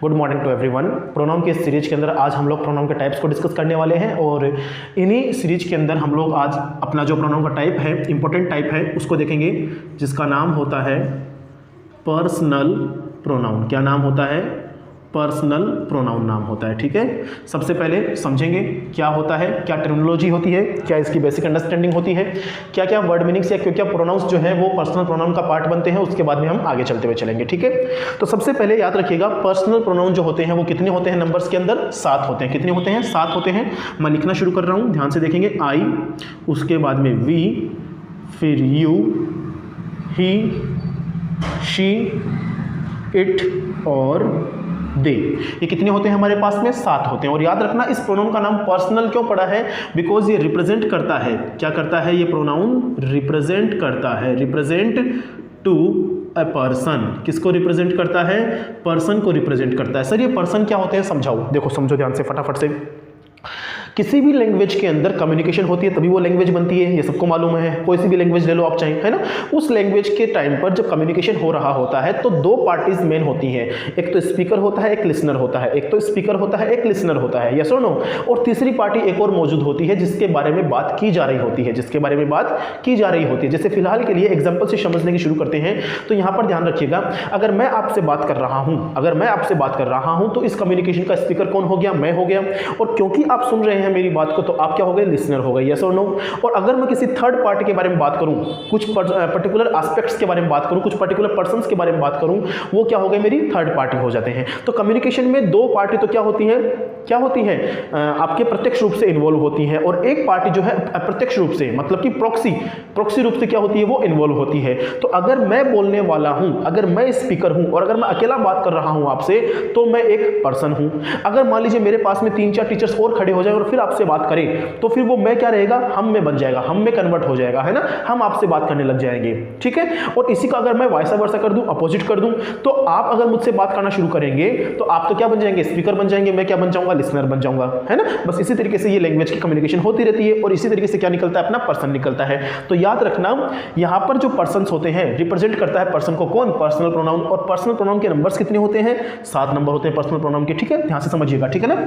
Good morning to everyone. Pronoun के इस series के अंदर आज हम लोग प्रोनाउन के टाइप्स को डिस्कस करने वाले हैं और इन्हीं सीरीज के अंदर हम लोग आज अपना जो प्रोनाउन का टाइप है, इंपॉर्टेंट टाइप है, उसको देखेंगे जिसका नाम होता है पर्सनल प्रोनाउन। क्या नाम होता है? पर्सनल प्रोनाउन नाम होता है। ठीक है, सबसे पहले समझेंगे क्या होता है, क्या टर्मिनोलॉजी होती है, क्या इसकी बेसिक अंडरस्टैंडिंग होती है, क्या क्या वर्ड मीनिंग्स या क्या क्या प्रोनाउंस जो है वो पर्सनल प्रोनाउन का पार्ट बनते हैं, उसके बाद में हम आगे चलते हुए चलेंगे। ठीक है, तो सबसे पहले याद रखिएगा पर्सनल प्रोनाउन जो होते हैं वो कितने होते हैं? नंबर्स के अंदर 7 होते हैं। कितने होते हैं? 7 होते हैं। मैं लिखना शुरू कर रहा हूँ, ध्यान से देखेंगे। आई, उसके बाद में वी, फिर यू, ही, शी, इट और दे। ये कितने होते हैं हमारे पास में? 7 होते हैं। और याद रखना इस प्रोनाउन का नाम पर्सनल क्यों पड़ा है? बिकॉज ये रिप्रेजेंट करता है, क्या करता है ये प्रोनाउन? रिप्रेजेंट करता है, रिप्रेजेंट टू अ पर्सन। किसको रिप्रेजेंट करता है? पर्सन को रिप्रेजेंट करता है। सर ये पर्सन क्या होते हैं, समझाओ। देखो समझो ध्यान से फटाफट से। किसी भी लैंग्वेज के अंदर कम्युनिकेशन होती है तभी वो लैंग्वेज बनती है, ये सबको मालूम है। कोई सी भी लैंग्वेज ले लो आप चाहें, है ना। उस लैंग्वेज के टाइम पर जब कम्युनिकेशन हो रहा होता है तो 2 पार्टीज मेन होती हैं, एक तो स्पीकर होता है, एक लिसनर होता है। एक तो स्पीकर होता है, एक लिसनर होता है, यस और नो। और तीसरी पार्टी एक और मौजूद होती है जिसके बारे में बात की जा रही होती है, जिसके बारे में बात की जा रही होती है। जैसे फिलहाल के लिए एग्जाम्पल से समझने की शुरू करते हैं। तो यहाँ पर ध्यान रखिएगा, अगर मैं आपसे बात कर रहा हूँ, अगर मैं आपसे बात कर रहा हूँ तो इस कम्युनिकेशन का स्पीकर कौन हो गया? मैं हो गया। और क्योंकि आप सुन रहे हैं मेरी बात को तो आप क्या हो गए? लिसनर हो गए, यस और नो। और अगर मैं किसी थर्ड पार्टी के बारे में बात करूं, कुछ पर्टिकुलर एस्पेक्ट्स के बारे में बात करूं, कुछ पर्टिकुलर पर्संस के बारे में बात करूं, वो क्या हो गए? मेरी थर्ड पार्टी हो जाते हैं। तो कम्युनिकेशन में 2 पार्टी तो क्या होती है? क्या होती है? आपके प्रत्यक्ष रूप से इन्वॉल्व होती है, और एक पार्टी जो है अप्रत्यक्ष रूप से, मतलब कि प्रॉक्सी रूप से क्या होती है? वो इन्वॉल्व होती है। तो अगर मैं बोलने वाला हूं, अगर मैं स्पीकर हूं और अगर मैं अकेला बात कर रहा हूं आपसे, तो मैं एक पर्सन हूं। अगर मान लीजिए मेरे पास में 3-4 टीचर्स और खड़े हो जाए और फिर आपसे बात करें, तो फिर वो मैं क्या रहेगा? हम में बन जाएगा, हम में कन्वर्ट हो जाएगा, है ना। हम आपसे बात करने लग जाएंगे, ठीक है। और इसी का अगर मैं वाइस वर्सा कर दूं, अपोजिट कर दूं, तो आप अगर मुझसे बात करना शुरू करेंगे तो आप तो क्या बन जाएंगे? स्पीकर बन जाएंगे। मैं क्या बन जाऊंगा? लिसनर बन जाऊंगा, है ना। बस इसी तरीके से ये लैंग्वेज की कम्युनिकेशन होती रहती है और इसी तरीके से क्या निकलता है? अपना पर्सन निकलता है। तो याद रखना यहां पर जो पर्सन्स होते हैं, रिप्रेजेंट करता है पर्सन को कौन? Personal pronoun. और पर्सनल प्रोनाउन के नंबर्स कितने होते हैं? 7 नंबर होते हैं पर्सनल प्रोनाउन के, ठीक है। ध्यान से समझिएगा, ठीक है ना।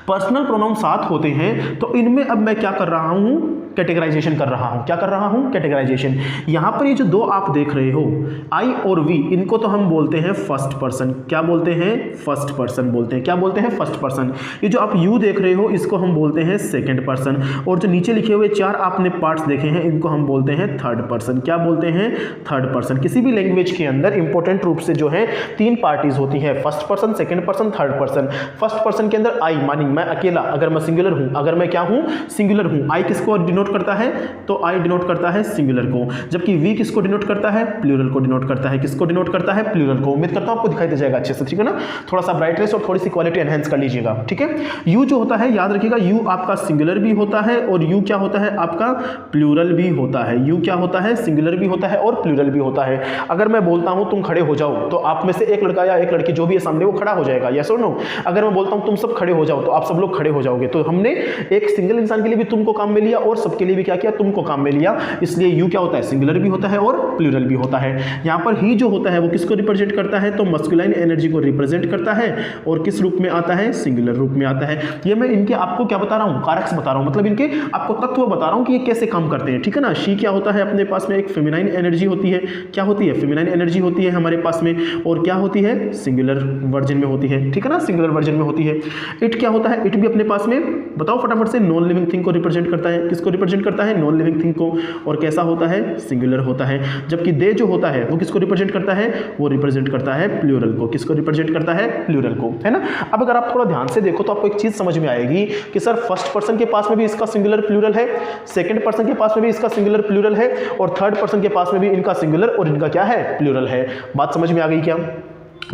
पर्सनल प्रोनाउन 7 होते हैं। तो इनमें अब मैं क्या कर रहा हूं? कैटेगराइजेशन कर रहा हूं। क्या कर रहा हूं? कैटेगराइजेशन। यहां पर ये जो 2 आप देख रहे हो, आई और वी, इनको तो हम बोलते हैं फर्स्ट पर्सन। क्या बोलते हैं? फर्स्ट पर्सन बोलते हैं। क्या बोलते हैं? First person. ये जो आप यू देख रहे हो, इसको हम बोलते हैं सेकंड पर्सन। और जो नीचे लिखे हुए 4 आपने पार्ट्स देखे हैं, इनको हम बोलते हैं थर्ड पर्सन। क्या बोलते हैं? Third person. किसी भी लैंग्वेज के अंदर इंपॉर्टेंट रूप से जो है 3 पार्टीज होती है, first person, second person, third person. First person के अंदर आई, मानी मैं अकेला, अगर मैं सिंगुलर हूं, अगर मैं क्या हूं? सिंगुलर हूं। आई किसको डिनोट करता है? तो आई डिनोट करता है सिंगुलर को। जबकि वी किसको डिनोट करता है? प्लूरल को डिनोट करता है। किसको डिनोट करता है? प्लूरल को। उम्मीद करता हूं आपको दिखाई दे जाएगा अच्छे से, ठीक है ना। थोड़ा सा ब्राइटनेस और थोड़ी सी क्वालिटी एनहांस कर लीजिएगा, ठीक है। यू जो होता है, याद रखिएगा, यू आपका सिंगुलर भी होता है और यू क्या होता है? आपका प्लूरल भी होता है। यू क्या होता है? सिंगुलर भी होता है और प्लूरल भी होता है। अगर मैं बोलता हूं तुम खड़े हो जाओ, तो आप में से एक लड़का या एक लड़की जो भी है सामने, वो खड़ा हो जाएगा, यस और नो। अगर मैं बोलता हूं तुम सब खड़े हो जाओ, तो आप सब लोग खड़े हो जाओगे। तो हमने एक सिंगल इंसान के लिए भी तुमको काम में लिया और सबके लिए भी क्या किया? तुमको काम में लिया। इसलिए यू क्या होता है? सिंगुलर भी होता है और प्लूरल भी होता है। यहां पर ही जो होता है वो किसको रिप्रेजेंट करता है? तो मस्कुलाइन एनर्जी को रिप्रेजेंट करता है। और किस रूप में आता है? सिंगुलर रूप में आता है। ये मैं इनके आपको क्या बता रहा हूं? कारक्स बता रहा हूं, मतलब इनके आपको तत्व बता रहा हूं कि ये कैसे काम करते हैं, ठीक है ना। शी क्या होता है? अपने पास में एक फेमिनाइन एनर्जी होती है। क्या होती है? फेमिनाइन एनर्जी होती है हमारे पास में। और क्या होती है? सिंगुलर वर्जन में होती है, ठीक है ना, सिंगुलर वर्जन में होती है। इट क्या होता है? इट भी अपने पास में, बताओ फटाफट से, नॉन लिविंग थिंग को रिप्रेजेंट करता है। किसको रिप्रेजेंट करता है? नॉन लिविंग थिंग को। और कैसा होता है? सिंगुलर होता है। जबकि दे जो होता है वो किसको रिप्रेजेंट करता है? वो रिप्रेजेंट करता है प्लूरल को। किसको रिप्रेजेंट करता है? प्लूरल को, है ना। अब अगर आप थोड़ा ध्यान से देखो तो आपको एक चीज समझ में आएगी कि सर फर्स्ट पर्सन के पास में भी इसका सिंगुलर प्लूरल है, सेकंड पर्सन के पास में भी इसका सिंगुलर प्लूरल है, और थर्ड पर्सन के पास में भी इनका सिंगुलर और इनका क्या है? प्लूरल है। बात समझ में आ गई क्या?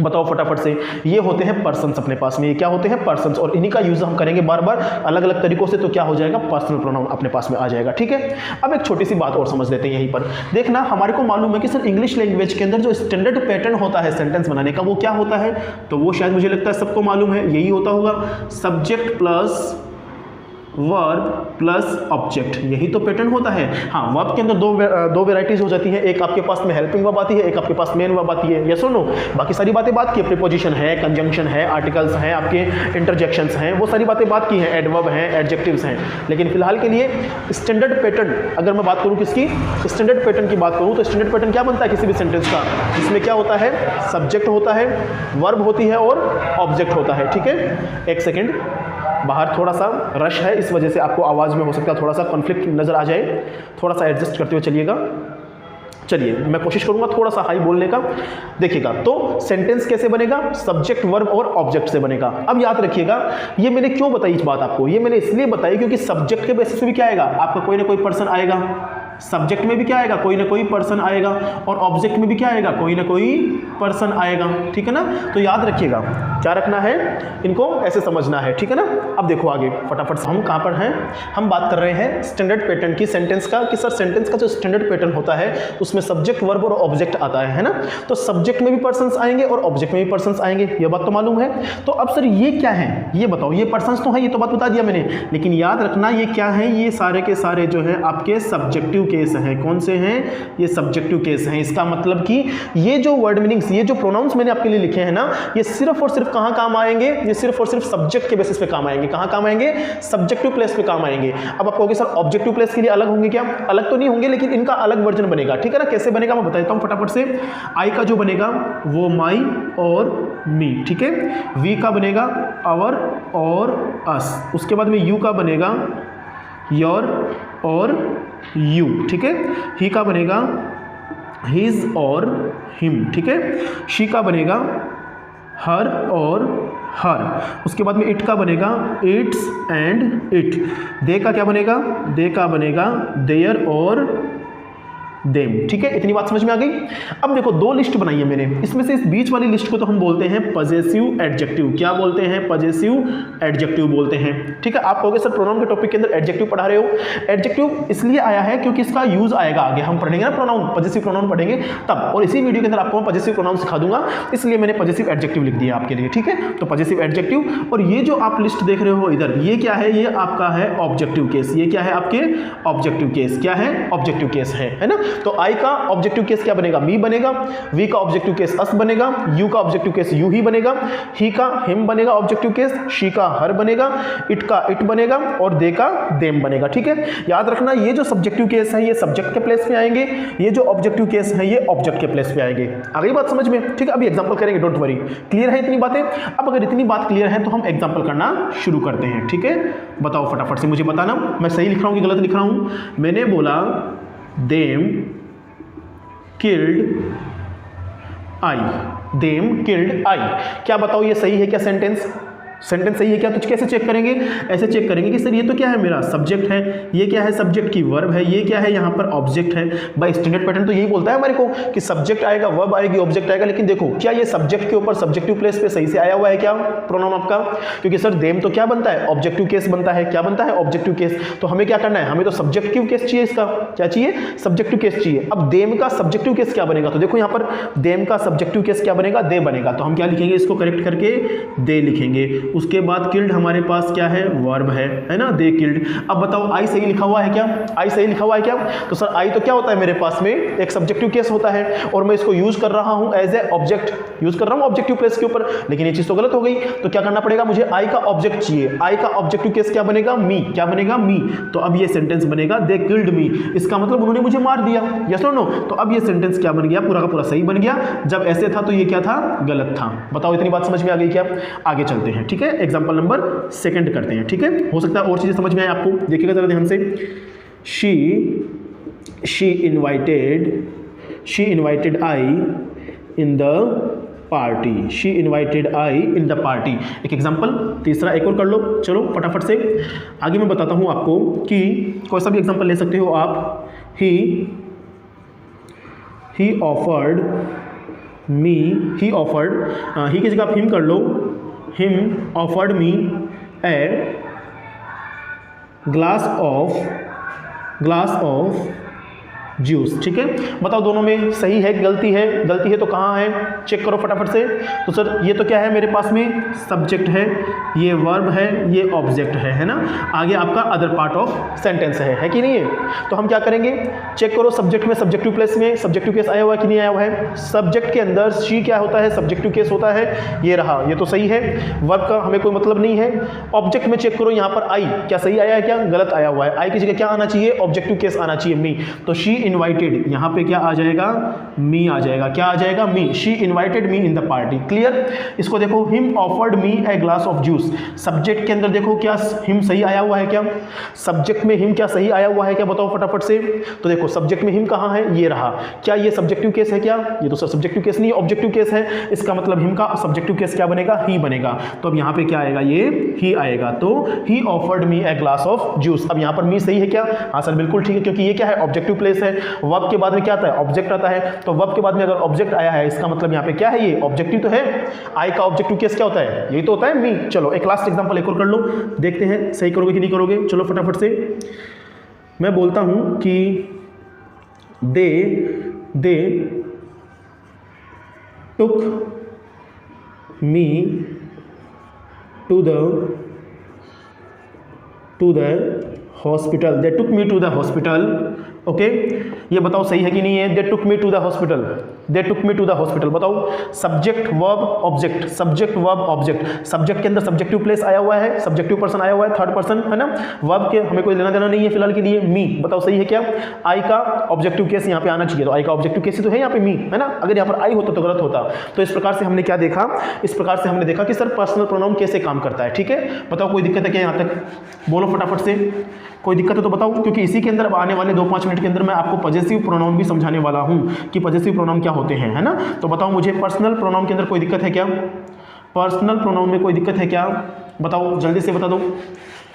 बताओ फटाफट से। ये होते हैं पर्सन्स अपने पास में। ये क्या होते हैं? पर्सन्स। और इन्हीं का यूज हम करेंगे बार बार अलग अलग तरीकों से, तो क्या हो जाएगा? पर्सनल प्रोनाउन अपने पास में आ जाएगा, ठीक है। अब एक छोटी सी बात और समझ लेते हैं यहीं पर। देखना, हमारे को मालूम है कि सर इंग्लिश लैंग्वेज के अंदर जो स्टैंडर्ड पैटर्न होता है सेंटेंस बनाने का, वो क्या होता है? तो वो शायद मुझे लगता है सबको मालूम है, यही होता होगा, subject plus verb plus object, यही तो पैटर्न होता है। हाँ, वर्ब के अंदर दो वेराइटीज हो जाती है, एक आपके पास में हेल्पिंग वर्ब आती है, एक आपके पास मेन वर्ब आती है। यस और नो? बाकी सारी बातें बात की है, प्रीपोजिशन है, कंजंक्शन है, आर्टिकल्स हैं, आपके इंटरजेक्शंस हैं, वो सारी बातें बात की हैं, एडवर्ब हैं, एडजेक्टिव्स हैं। लेकिन फिलहाल के लिए स्टैंडर्ड पैटर्न, अगर मैं बात करूँ किसकी, स्टैंडर्ड पैटर्न की बात करूँ, तो स्टैंडर्ड पैटर्न क्या बनता है किसी भी सेंटेंस का, जिसमें क्या होता है, सब्जेक्ट होता है, वर्ब होती है और ऑब्जेक्ट होता है। ठीक है, एक सेकेंड, बाहर थोड़ा सा रश है, इस वजह से आपको आवाज़ में हो सकता है थोड़ा सा कॉन्फ्लिक्ट नज़र आ जाए, थोड़ा सा एडजस्ट करते हुए चलिएगा। चलिए, मैं कोशिश करूंगा थोड़ा सा हाई बोलने का। देखिएगा, तो सेंटेंस कैसे बनेगा, सब्जेक्ट वर्ब और ऑब्जेक्ट से बनेगा। अब याद रखिएगा, ये मैंने क्यों बताई इस बात आपको, ये मैंने इसलिए बताई क्योंकि सब्जेक्ट के बेसिस पे भी क्या आएगा, आपका कोई ना कोई पर्सन आएगा, सब्जेक्ट में भी क्या आएगा, कोई ना कोई पर्सन आएगा, और ऑब्जेक्ट में भी क्या आएगा, कोई ना कोई पर्सन आएगा। ठीक है ना? तो याद रखिएगा, क्या रखना है, इनको ऐसे समझना है। ठीक है ना? अब देखो आगे फटाफट से, हम कहाँ पर हैं, हम बात कर रहे हैं स्टैंडर्ड पैटर्न की, सेंटेंस का, कि सर सेंटेंस का जो स्टैंडर्ड पैटर्न होता है उसमें सब्जेक्ट वर्ब और ऑब्जेक्ट आता है ना? तो सब्जेक्ट में भी पर्सन्स आएंगे और ऑब्जेक्ट में भी पर्सन्स आएंगे, ये बात तो मालूम है। तो अब सर ये क्या है, ये बताओ, ये पर्सन्स तो है, ये तो बात बता दिया मैंने, लेकिन याद रखना ये क्या है, ये सारे के सारे जो है आपके सब्जेक्टिव केस हैं। कौन से हैं? ये सब्जेक्टिव केस हैं। इसका मतलब कि ये जो वर्ड मीनिंग्स, ये जो प्रोनाउंस मैंने आपके लिए लिखे हैं ना, ये सिर्फ और सिर्फ कहाँ काम आएंगे, ये सिर्फ और सिर्फ सब्जेक्ट के बेसिस पे काम आएंगे। कहाँ काम आएंगे? सब्जेक्टिव प्लेस पे काम आएंगे। अब आप कहोगे सर ऑब्जेक्टिव प्लेस के लिए अलग होंगे क्या? अलग तो नहीं होंगे, लेकिन इनका अलग वर्जन बनेगा। ठीक है ना? कैसे बनेगा मैं बता देता हूँ फटाफट से। आई का जो बनेगा वो माई और मी, ठीक है। वी का बनेगा आवर और अस, उसके बाद में यू का बनेगा योर और यू, ठीक है। ही का बनेगा हिज और हिम, ठीक है। शी का बनेगा हर और हर, उसके बाद में इट का बनेगा इट्स एंड इट। दे का क्या बनेगा? दे का बनेगा देयर और देम, ठीक है। इतनी बात समझ में आ गई। अब देखो दो लिस्ट बनाई है मैंने, इसमें से इस बीच वाली लिस्ट को तो हम बोलते हैं पजेसिव एडजेक्टिव। क्या बोलते हैं? पजेसिव एडजेक्टिव बोलते हैं, ठीक है। आप कहोगे सर प्रोनाउन के टॉपिक के अंदर एडजेक्टिव पढ़ा रहे हो। एडजेक्टिव इसलिए आया है क्योंकि इसका यूज आएगा आगे, हम पढ़ेंगे ना प्रोनाउन, पजेसिव प्रोनाउन पढ़ेंगे तब, और इसी वीडियो के अंदर आपको मैं पजेसिव प्रोनाउन सिखा दूंगा, इसलिए मैंने पजेसिव एडजेक्टिव लिख दिया आपके लिए, ठीक है। तो पजेसिव एडजेक्टिव, और ये जो आप लिस्ट देख रहे हो इधर, ये क्या है? ये आपका है ऑब्जेक्टिव केस। ये क्या है? आपके ऑब्जेक्टिव केस। क्या है? ऑब्जेक्टिव केस है ना। तो आई का ऑब्जेक्टिव केस क्या बनेगा? मी बनेगा। वी का ऑब्जेक्टिव केस अस बनेगा। यू का ऑब्जेक्टिव केस यू ही बनेगा। ही का हिम बनेगा ऑब्जेक्टिव केस। शी का हर बनेगा। इट का इट बनेगा और दे का देम बनेगा, ठीक है। याद रखना ये जो सब्जेक्टिव केस है ये सब्जेक्ट के प्लेस पे आएंगे, ये जो ऑब्जेक्टिव केस है ये ऑब्जेक्ट के प्लेस पे आएंगे। आ गई बात समझ में? ठीक है। अभी एग्जांपल करेंगे, डोंट वरी। क्लियर है इतनी बातें? अब अगर इतनी बात क्लियर है तो हम एग्जांपल करना शुरू करते हैं, ठीक है। बताओ फटाफट से, मुझे बताना मैं सही लिख रहा हूं कि गलत लिख रहा हूं। मैंने बोला देम किल्ड आई, देम किल्ड आई। क्या बताओ ये सही है क्या सेंटेंस? सेंटेंस सही है क्या? तो कैसे चेक करेंगे? ऐसे चेक करेंगे कि सर ये तो क्या है, मेरा सब्जेक्ट है, ये क्या है? सब्जेक्ट की वर्ब है, ये क्या है? यहाँ पर ऑब्जेक्ट है। भाई स्टैंडर्ड पैटर्न तो यही बोलता है हमारे को कि सब्जेक्ट आएगा, वर्ब आएगी, ऑब्जेक्ट आएगा। लेकिन देखो क्या ये सब्जेक्ट के ऊपर सब्जेक्टिव प्लेस पे सही से आया हुआ है क्या प्रोनाउन आपका? क्योंकि सर देम तो क्या बनता है? ऑब्जेक्टिव केस बनता है। क्या बनता है? Objective case. तो हमें क्या करना है? हमें तो सब्जेक्टिव केस चाहिए, इसका क्या चाहिए? सब्जेक्टिव केस चाहिए। अब देम का सब्जेक्टिव केस क्या बनेगा? तो देखो यहाँ पर देम का सब्जेक्टिव केस क्या बनेगा? दे बनेगा। तो हम क्या लिखेंगे? इसको करेक्ट करके दे लिखेंगे। उसके बाद किल्ड हमारे पास क्या है? वर्ब है ना, दे किल्ड। अब बताओ आई सही लिखा हुआ है क्या? आई सही लिखा हुआ है क्या? तो सर आई तो क्या होता है मेरे पास में? एक सब्जेक्टिव केस होता है और मैं इसको यूज कर रहा हूं एज ए ऑब्जेक्ट, यूज कर रहा हूं ऑब्जेक्टिव प्लेस के ऊपर। लेकिन ये चीज तो गलत हो गई, तो क्या करना पड़ेगा मुझे? आई का ऑब्जेक्ट चाहिए। आई का ऑब्जेक्टिव केस क्या बनेगा? मी। क्या बनेगा? मी। तो अब ये सेंटेंस बनेगा दे किल्ड मी। इसका मतलब उन्होंने मुझे मार दिया, यस और नो। तो अब ये सेंटेंस क्या बन गया? पूरा का पूरा सही बन गया। जब ऐसे था तो ये क्या था? गलत था। बताओ इतनी बात समझ में आ गई क्या? आगे चलते हैं, ठीक है। एग्जांपल नंबर सेकंड करते हैं, ठीक है। हो सकता है और चीजें समझ में आए आपको, देखिएगा जरा ध्यान से। She invited I in the party. She invited I in the party. एक एग्जांपल, तीसरा एक और कर लो, चलो फटाफट से। आगे मैं बताता हूं आपको कि कोई सा भी एग्जांपल ले सकते हो आप। ही ऑफर्ड मी, ही की जगह आप हिम कर लो। Him offered me a glass of juice. ठीक है, बताओ दोनों में सही है गलती है? गलती है तो कहाँ है, चेक करो फटाफट से। तो सर ये तो क्या है मेरे पास में, सब्जेक्ट है, ये वर्ब है, ये ऑब्जेक्ट है ना। आगे आपका अदर पार्ट ऑफ सेंटेंस है कि नहीं है? तो हम क्या करेंगे, चेक करो सब्जेक्ट में सब्जेक्टिव प्लेस में सब्जेक्टिव केस आया हुआ है कि नहीं आया हुआ है। सब्जेक्ट के अंदर शी क्या होता है, सब्जेक्टिव केस होता है, ये रहा, ये तो सही है। वर्ब का हमें कोई मतलब नहीं है। ऑब्जेक्ट में चेक करो यहाँ पर आई, क्या सही आया है, क्या गलत आया हुआ है? आई की जगह क्या आना चाहिए, ऑब्जेक्टिव केस आना चाहिए, मी। तो शी इनवाइटेड, यहाँ पे क्या आ जाएगा, मी आ जाएगा। क्या आ जाएगा, me. She invited me in the party. Clear? इसको देखो, him offered me a glass of juice. Subject के अंदर देखो क्या हिम सही आया हुआ है क्या? सब्जेक्ट में हिम क्या सही आया हुआ है क्या, बताओ फटाफट से। तो देखो सब्जेक्ट में हिम कहाँ है, ये रहा। क्या ये सब्जेक्टिव केस है क्या? ये तो सर सब्जेक्टिव केस नहीं, ऑब्जेक्टिव केस है। इसका मतलब हिम का सब्जेक्टिव केस क्या बनेगा, ही बनेगा। तो अब यहाँ पे क्या आएगा, ये ही आएगा। तो ही offered me a glass of juice. अब यहाँ पर मी सही है क्या? हाँ सर बिल्कुल ठीक है, क्योंकि ये क्या है, ऑब्जेक्टिव प्लेस है। वर्ब के बाद में क्या आता है, ऑब्जेक्ट आता है। तो वर्ब के बाद में अगर ऑब्जेक्ट आया है, इसका मतलब यहाँ पे क्या है, ये ऑब्जेक्टिव तो है। आई का ऑब्जेक्टिव केस क्या होता है, यही तो होता है, मी। चलो एक लास्ट एग्जांपल एक और कर लो, देखते हैं सही करोगे कि नहीं करोगे। चलो फटाफट से मैं बोलता हूं कि they took me to the hospital. They took me to the hospital. Okay, ये बताओ सही है कि नहीं है? They took me to the hospital, they took me to the hospital. बताओ subject verb object, subject verb object. Subject के अंदर सब्जेक्टिव प्लेस आया हुआ है, सब्जेक्टिव पर्सन आया हुआ है, थर्ड पर्सन है ना। वर्ब के हमें कोई लेना देना नहीं है फिलहाल के लिए, मी। बताओ सही है क्या? आई का ऑब्जेक्टिव केस यहाँ पे आना चाहिए, तो आई का ऑब्जेक्टिव केस ही तो है यहाँ पे, मी है ना। अगर यहाँ पर आई होता तो गलत होता। तो इस प्रकार से हमने क्या देखा, इस प्रकार से हमने देखा कि सर पर्सनल प्रोनाउन कैसे काम करता है। ठीक है, बताओ कोई दिक्कत है क्या यहाँ तक? बोलो फटाफट से, कोई दिक्कत है तो बताओ, क्योंकि इसी के अंदर अब आने वाले 2-5 मिनट के अंदर मैं आपको पॉजेसिव प्रोनाउन भी समझाने वाला हूं कि पॉजेसिव प्रोनाउन क्या होते हैं, है ना। तो बताओ मुझे पर्सनल प्रोनाउन के अंदर कोई दिक्कत है क्या? पर्सनल प्रोनाउन में कोई दिक्कत है क्या? बताओ जल्दी से बता दो,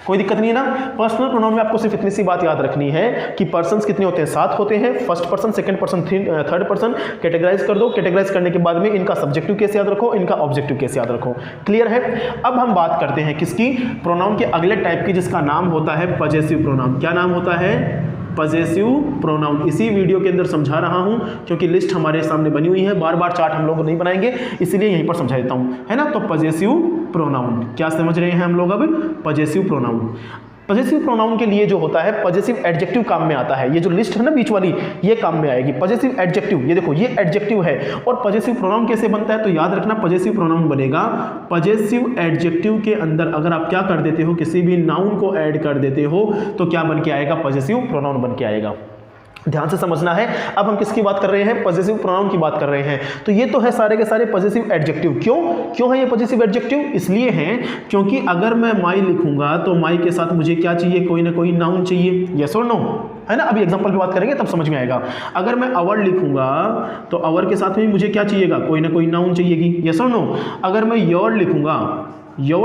कोई दिक्कत नहीं है ना। पर्सनल प्रोनाउन में आपको सिर्फ इतनी सी बात याद रखनी है कि पर्सन्स कितने होते हैं, 7 होते हैं। First person, second person, third person. Categorise कर दो, कैटेगराइज करने के बाद में इनका सब्जेक्टिव केस याद रखो, इनका ऑब्जेक्टिव केस याद रखो। क्लियर है? अब हम बात करते हैं किसकी, प्रोनाउन के अगले टाइप की, जिसका नाम होता है पॉजेसिव प्रोनाउन। क्या नाम होता है? Possessive pronoun. इसी वीडियो के अंदर समझा रहा हूं, क्योंकि लिस्ट हमारे सामने बनी हुई है, बार बार चार्ट हम लोग नहीं बनाएंगे, इसलिए यहीं पर समझा देता हूं, है ना। तो पॉजेसिव प्रोनाउन क्या समझ रहे हैं हम लोग अब? Possessive pronoun. पॉजेसिव प्रोनाउन के लिए जो होता है, पॉजेसिव एडजेक्टिव काम में आता है। ये जो लिस्ट है ना बीच वाली, ये काम में आएगी। पॉजेसिव एडजेक्टिव, ये देखो ये एडजेक्टिव है। और पॉजेसिव प्रोनाउन कैसे बनता है, तो याद रखना पॉजेसिव प्रोनाउन बनेगा पॉजेसिव एडजेक्टिव के अंदर अगर आप क्या कर देते हो, किसी भी नाउन को ऐड कर देते हो, तो क्या बन के आएगा, पॉजेसिव प्रोनाउन बन के आएगा। ध्यान से समझना है। अब हम किसकी बात कर रहे हैं, पॉजेसिव प्रोनाउन की बात कर रहे हैं। तो ये तो है सारे के सारे पॉजेसिव एडजेक्टिव। क्यों है ये पॉजेसिव एडजेक्टिव? इसलिए हैं क्योंकि अगर मैं माई लिखूंगा तो माई के साथ मुझे क्या चाहिए, कोई ना कोई नाउन चाहिए। यस और नो, है ना। अभी एग्जांपल पे बात करेंगे तब समझ में आएगा। अगर मैं अवर लिखूंगा तो अवर के साथ में मुझे क्या चाहिएगा, कोई ना कोई नाउन चाहिएगी। यस और नो। अगर मैं योर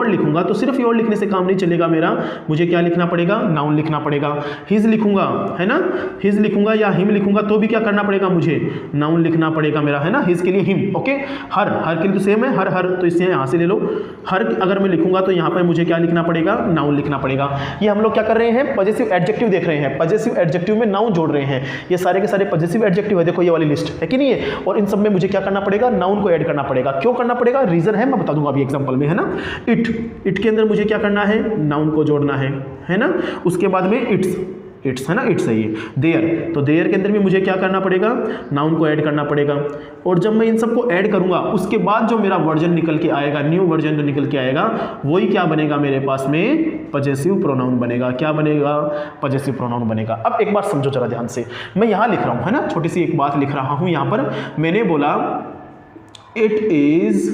लिखूंगा तो सिर्फ योर लिखने से काम नहीं चलेगा मेरा, मुझे क्या लिखना पड़ेगा, नाउन लिखना पड़ेगा। हिज लिखूंगा, है ना, हिज लिखूंगा या हिम लिखूंगा तो भी क्या करना पड़ेगा, मुझे नाउन लिखना पड़ेगा मेरा, है ना। हिज के लिए हिम, ओके। हर के लिए तो सेम है, हर तो इससे यहाँ से ले लो। हर अगर मैं लिखूंगा तो यहाँ पर मुझे क्या लिखना पड़ेगा, नाउन लिखना पड़ेगा। ये हम लोग क्या कर रहे हैं, पॉजेसिव एडजेक्टिव देख रहे हैं। पॉजेसिव एडजेक्टिव में नाउन जोड़ रहे हैं। ये सारे के सारे पॉजेसिव एडजेक्टिव है, देखो ये वाली लिस्ट है कि नहीं है। और इन सब में मुझे क्या करना पड़ेगा, नाउन को ऐड करना पड़ेगा। क्यों करना पड़ेगा, रीजन है, मैं बता दूंगा अभी एग्जांपल में, है ना। इट के अंदर मुझे क्या करना है, नाउन को जोड़ना है ना। उसके बाद में इट्स है ना, इट्स है ये। देयर, तो देयर के अंदर भी मुझे क्या करना पड़ेगा, नाउन को ऐड करना पड़ेगा। और जब मैं इन सबको ऐड करूंगा उसके बाद जो मेरा वर्जन निकल के आएगा, न्यू वर्जन जो निकल के आएगा, वही क्या बनेगा मेरे पास में, पॉजेसिव प्रोनाउन बनेगा। क्या बनेगा, पॉजेसिव प्रोनाउन बनेगा। अब एक बार समझो जरा ध्यान से, मैं यहां लिख रहा हूं, है ना, छोटी सी एक बात लिख रहा हूं यहां पर। मैंने बोला it is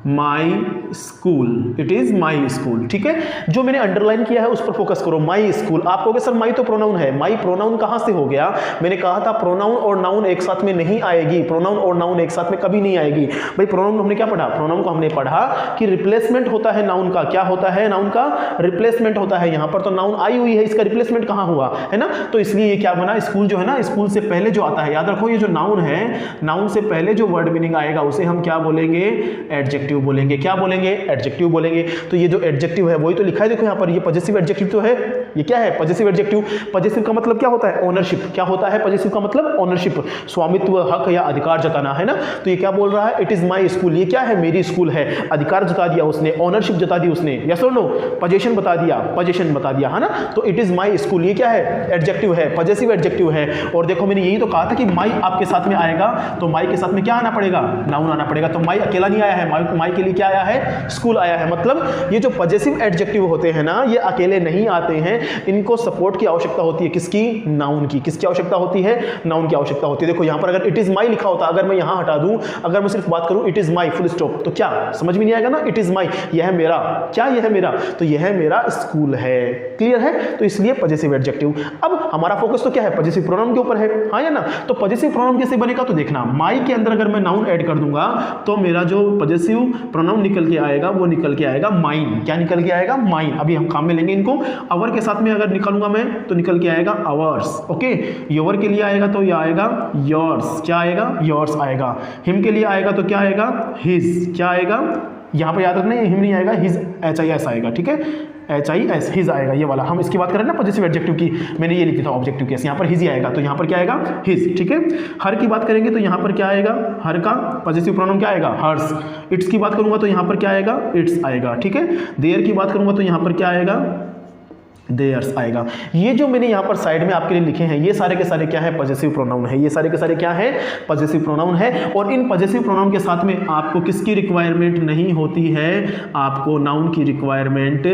my school, it is my school. ठीक है, जो मैंने अंडरलाइन किया है उस पर फोकस करो, माई स्कूल। आप कहोगे सर माई तो प्रोनाउन है, माई प्रोनाउन कहां से हो गया? मैंने कहा था प्रोनाउन और नाउन एक साथ में नहीं आएगी, प्रोनाउन और नाउन एक साथ में कभी नहीं आएगी। भाई प्रोनाउन हमने क्या पढ़ा, प्रोनाउन को हमने पढ़ा कि रिप्लेसमेंट होता है नाउन का। क्या होता है, नाउन का रिप्लेसमेंट होता है। यहां पर तो नाउन आई हुई है, इसका रिप्लेसमेंट कहां हुआ, है ना। तो इसलिए ये क्या बना, स्कूल जो है ना, स्कूल से पहले जो आता है, याद रखो ये जो नाउन है, नाउन से पहले जो वर्ड मीनिंग आएगा उसे हम क्या बोलेंगे, एडजेक्टिव एडजेक्टिव बोलेंगे। क्या बोलेंगे? एडजेक्टिव बोलेंगे। तो ये जो एडजेक्टिव है वही तो लिखा है, देखो यहाँ पर, ये पजेसिव एडजेक्टिव तो है। ये क्या है? Possessive adjective. पजेसिव का मतलब क्या होता है? ओनरशिप। क्या होता है पजेसिव का मतलब? ओनरशिप, स्वामित्व, हक या अधिकार जताना, है ना। तो ये क्या बोल रहा है? It is my school. ये क्या है? मेरी स्कूल है। अधिकार जता दिया उसने, ओनरशिप जता दी उसने, यस और नो? पोजीशन बता दिया, पोजीशन बता दिया, है ना। तो इट इज माई स्कूल, ये क्या है? एडजेक्टिव है, पजेसिव एडजेक्टिव है। और देखो मैंने यही तो कहा था कि माई आपके साथ में आएगा, तो माई के साथ में क्या आना पड़ेगा? नाउन आना पड़ेगा। तो माई अकेला नहीं आया है, माई के लिए क्या आया है? स्कूल आया है। मतलब ये जो पजेसिव एडजेक्टिव होते हैं ना, ये अकेले नहीं आते हैं, इनको सपोर्ट की आवश्यकता होती है। किसकी? नाउन की। किसकी आवश्यकता होती है? नाउन की आवश्यकता होती है। देखो यहां पर अगर इट इज माई लिखा होता, अगर मैं यहां हटा दूं, अगर मैं सिर्फ बात करूं it is my full stop, तो क्या समझ में नहीं आएगा ना? इट इज माई, यह है मेरा। क्या यह है मेरा? तो यह है मेरा स्कूल है। क्लियर है? तो इसलिए पजेसिव एडजेक्टिव। अब हमारा फोकस तो क्या है? पजेसिव प्रोनाउन के ऊपर है, हाँ या ना। तो पजेसिव प्रोनाउन कैसे बनेगा? तो देखना, माई के अंदर अगर मैं नाउन ऐड कर दूंगा तो मेरा जो पजेसिव प्रोनाउन निकल के आएगा वो निकल के आएगा माइन। क्या निकल के आएगा? माइन। अभी हम काम में लेंगे इनको। अवर के साथ में अगर निकालूंगा मैं तो निकल के आएगा अवर्स। ओके, योर के लिए आएगा तो यह आएगा योर्स। क्या आएगा? योर्स आएगा। हिम के लिए आएगा तो क्या आएगा? हिज। क्या आएगा? यहां पर याद रखना, ये हिम नहीं आएगा, हिज, HIS आएगा। ठीक है, HIS, हिज आएगा। ये वाला हम इसकी बात करें ना पजेसिव एडजेक्टिव की, मैंने ये लिखी था ऑब्जेक्टिव केस, यहाँ पर हिज ही आएगा, तो यहाँ पर क्या आएगा? हिज। ठीक है, हर की बात करेंगे तो यहाँ पर क्या आएगा? हर का पजेसिव प्रोनाउन क्या आएगा? हर्स। इट्स की बात करूंगा तो यहाँ पर क्या आएगा? इट्स आएगा। ठीक है, देयर की बात करूंगा तो यहाँ पर क्या आएगा? देयर्स आएगा। ये जो मैंने यहाँ पर साइड में आपके लिए लिखे हैं, ये सारे के सारे क्या है? पजेसिव प्रोनाउन है। ये सारे के सारे क्या है? पजेसिव प्रोनाउन है। और इन पजेसिव प्रोनाउन के साथ में आपको किसकी रिक्वायरमेंट नहीं होती है? आपको नाउन की रिक्वायरमेंट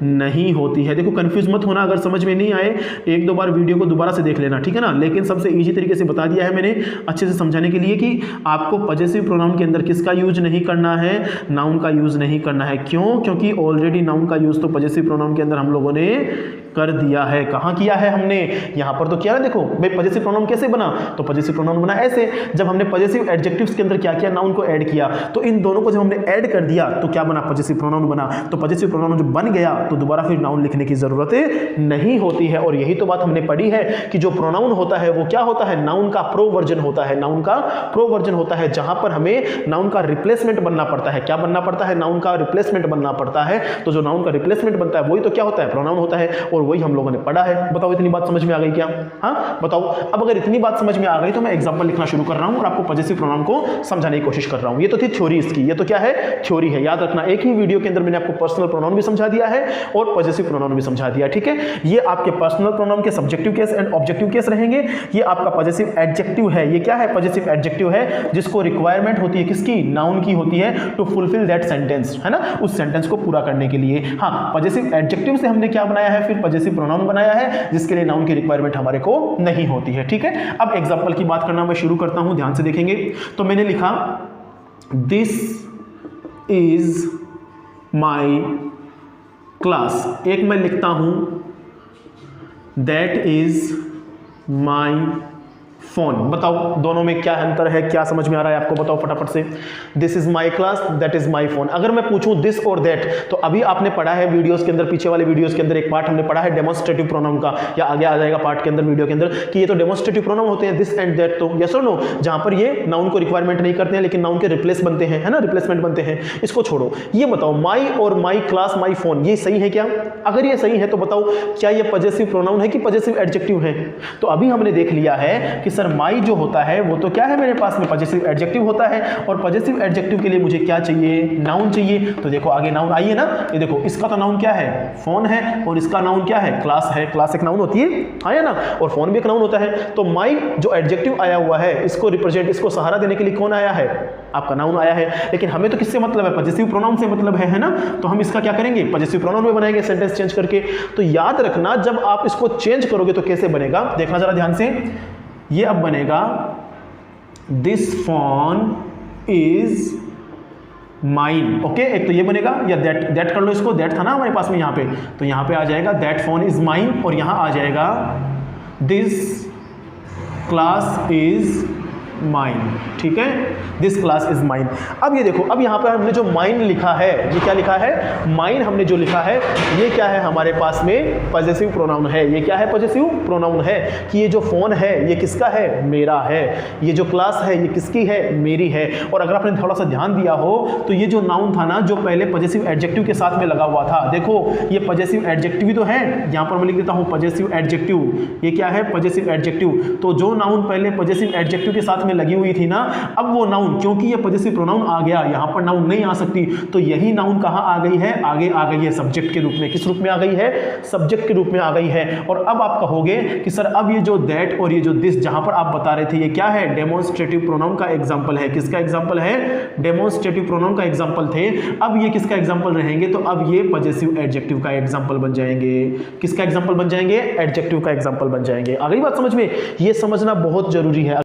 नहीं होती है। देखो कंफ्यूज मत होना, अगर समझ में नहीं आए एक दो बार वीडियो को दोबारा से देख लेना, ठीक है ना। लेकिन सबसे ईजी तरीके से बता दिया है मैंने अच्छे से समझाने के लिए कि आपको पजेसिव प्रोनाउन के अंदर किसका यूज नहीं करना है? नाउन का यूज नहीं करना है। क्यों? क्योंकि ऑलरेडी नाउन का यूज तो पजेसिव प्रोनाउन के अंदर हम लोगों ने कर दिया है। कहां किया है हमने? यहां पर तो किया ना। देखो भाई पजेसिव प्रोनाउन कैसे बना? तो पजेसिव प्रोनाउन बना ऐसे, जब हमने पजेसिव एडजेक्टिव्स के अंदर क्या किया? नाउन को ऐड किया। तो इन दोनों को जब हमने ऐड कर दिया तो क्या बना? पजेसिव प्रोनाउन बना। तो पजेसिव प्रोनाउन जब बन गया तो दोबारा फिर नाउन लिखने की जरूरत नहीं होती है। और यही तो बात हमने पढ़ी है कि जो प्रोनाउन होता है वो क्या होता है? नाउन का प्रो वर्जन होता है। नाउन का प्रो वर्जन होता है, जहां पर हमें नाउन का रिप्लेसमेंट बनना पड़ता है। क्या बनना पड़ता है? नाउन का रिप्लेसमेंट बनना पड़ता है। तो जो नाउन का रिप्लेसमेंट बनता है वही तो क्या होता है? प्रोनाउन होता है। और वही हम लोगों ने पढ़ा है। बताओ इतनी बात समझ में आ गई क्या? हाँ बताओ। अब अगर इतनी बात समझ में आ गई तो मैं एग्जांपल लिखना शुरू कर रहा हूं और आपको पजेसिव प्रोनाउन को समझाने की कोशिश कर रहा हूं। ये तो थी थ्योरी इसकी, ये तो क्या है? थ्योरी है। याद रखना, एक ही वीडियो के अंदर मैंने आपको पर्सनल प्रोनाउन भी समझा दिया है और पजेसिव प्रोनाउन भी समझा दिया। ठीक है, ये आपके पर्सनल प्रोनाउन के subjective case and objective case रहेंगे। ये आपका पजेसिव एडजेक्टिव है। ये क्या है? पजेसिव एडजेक्टिव है, जिसको रिक्वायरमेंट होती है किसकी? नाउन की होती है, टू फुलफिल दैट सेंटेंस, है ना, उस सेंटेंस को पूरा करने के लिए। हाँ, पजेसिव एडजेक्टिव से हमने क्या बनाया है? फिर पजेसिव प्रोनाउन बनाया है, जिसके लिए नाउन की रिक्वायरमेंट हमारे को नहीं होती है। ठीक है, अब एग्जांपल की बात करना मैं शुरू करता हूं, ध्यान से देखेंगे। तो मैंने लिखा दिस इज माई क्लास। एक मैं लिखता हूं दैट इज माई फोन। बताओ दोनों में क्या अंतर है? क्या समझ में आ रहा है आपको? बताओ फटाफट से। This is my class, that is my phone. अगर मैं पूछूं दिस और दैट, तो अभी आपने पढ़ा है वीडियोस के अंदर, पीछे वाले वीडियोस के अंदर एक पार्ट हमने पढ़ा है डेमोन्स्ट्रेटिव प्रोनाउन का, या आगे आ जाएगा पार्ट के अंदर वीडियो के अंदर, कि ये तो डेमोन्स्ट्रेटिव प्रोनाउन होते हैं दिस एंड दैट। तो यस और नो, जहां पर ये नाउन को रिक्वायरमेंट नहीं करते हैं लेकिन नाउन के रिप्लेस बनते हैं, है ना, रिप्लेसमेंट बनते हैं। इसको छोड़ो, ये बताओ माई और माई क्लास, माई फोन, ये सही है क्या? अगर ये सही है तो बताओ क्या ये पजेसिव प्रोनाउन है कि पजेसिव एडजेक्टिव है? तो अभी हमने देख लिया है कि सर माई जो होता है वो तो क्या है मेरे पास में? पजेसिव एडजेक्टिव होता है। और पजेसिव एडजेक्टिव के लिए मुझे क्या चाहिए? नाउन चाहिए। तो देखो आगे नाउन आई है ना, ये देखो इसका तो नाउन क्या है? फोन है। और इसका नाउन क्या है? क्लास है। क्लास एक नाउन होती है, हाँ या ना, और फोन भी एक नाउन होता है। तो माई जो एडजेक्टिव आया हुआ है, इसको रिप्रेजेंट, इसको सहारा देने के लिए कौन आया है? आपका नाउन आया है। लेकिन हमें तो किससे मतलब है? पजेसिव प्रोनाउन से मतलब है ना। तो हम इसका क्या करेंगे? पजेसिव प्रोनाउन में बनाएंगे सेंटेंस चेंज करके। तो याद रखना, जब आप इसको चेंज करोगे तो कैसे बनेगा? देखना जरा ध्यान से। ये अब बनेगा this phone is mine. Okay, एक तो ये बनेगा, या दैट कर लो इसको, दैट था ना हमारे पास में यहाँ पे, तो यहाँ पे आ जाएगा दैट फोन इज माइन, और यहाँ आ जाएगा दिस क्लास इज माइन, ठीक है, दिस क्लास इज माइन। अब ये देखो, अब यहाँ पर हमने जो माइन लिखा है, ये क्या लिखा है, माइन हमने जो लिखा है, ये क्या है हमारे पास में पॉजेसिव प्रोनाउन है। ये क्या है, पॉजेसिव प्रोनाउन है कि ये जो फोन है ये किसका है, मेरा है। ये जो क्लास है ये किसकी है, मेरी है। और अगर आपने थोड़ा सा ध्यान दिया हो तो ये जो नाउन था ना, जो पहले पॉजेसिव एडजेक्टिव के साथ में लगा हुआ था, देखो ये पॉजेसिव एडजेक्टिव ही तो है। यहाँ पर मैं लिख देता हूँ पॉजेसिव एडजेक्टिव, ये क्या है, पॉजेसिव एडजेक्टिव। तो जो नाउन पहले पॉजेसिव एडजेक्टिव के साथ में लगी हुई थी ना, अब वो नाउन, क्योंकि ये पॉजेसिव प्रोनाउन आ गया, यहाँ पर नाउन नहीं आ सकती, तो यही नाउन कहाँ आ गई है, आगे आ गई है सब्जेक्ट के रूप में। किस रूप में आ गई है, सब्जेक्ट के रूप में आ गई है। और अब आप कहोगे कि सर अब ये जो दैट और ये जो दिस जहां पर आप बता रहे थे, ये क्या है, डेमोन्स्ट्रेटिव प्रोनाउन का एग्जांपल है। किसका एग्जांपल है, डेमोन्स्ट्रेटिव प्रोनाउन का एग्जांपल थे। अब ये किसका एग्जांपल रहेंगे, तो अब ये पॉजेसिव एडजेक्टिव का एग्जांपल बन जाएंगे। किसका एग्जांपल बन जाएंगे, एडजेक्टिव का एग्जांपल बन जाएंगे। आ गई बात समझ में, ये समझना बहुत जरूरी है।